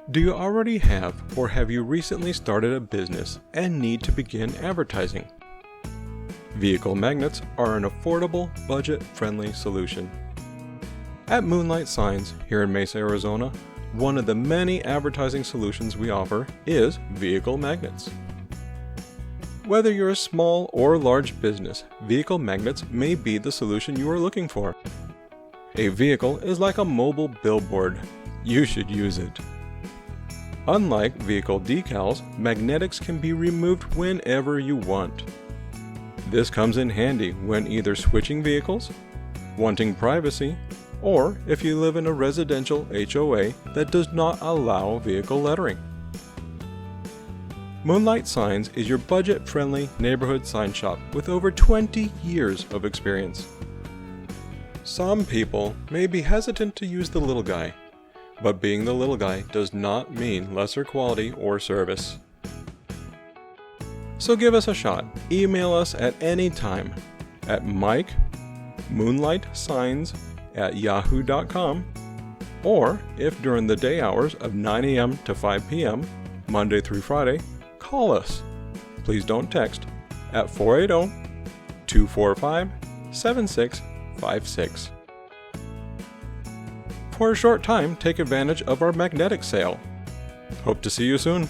Do you already have or have you recently started a business and need to begin advertising? Vehicle magnets are an affordable, budget-friendly solution. At Moonlight Signs here in Mesa, Arizona, one of the many advertising solutions we offer is vehicle magnets. Whether you're a small or large business, vehicle magnets may be the solution you are looking for. A vehicle is like a mobile billboard. You should use it. Unlike vehicle decals, magnetics can be removed whenever you want. This comes in handy when either switching vehicles, wanting privacy, or if you live in a residential HOA that does not allow vehicle lettering. Moonlight Signs is your budget-friendly neighborhood sign shop with over 20 years of experience. Some people may be hesitant to use the little guy, but being the little guy does not mean lesser quality or service. So give us a shot. Email us at any time at mike.moonlightsigns@yahoo.com, or if during the day hours of 9 a.m. to 5 p.m., Monday through Friday, call us. Please don't text at 480-245-7656. For a short time, take advantage of our magnetic sale. Hope to see you soon.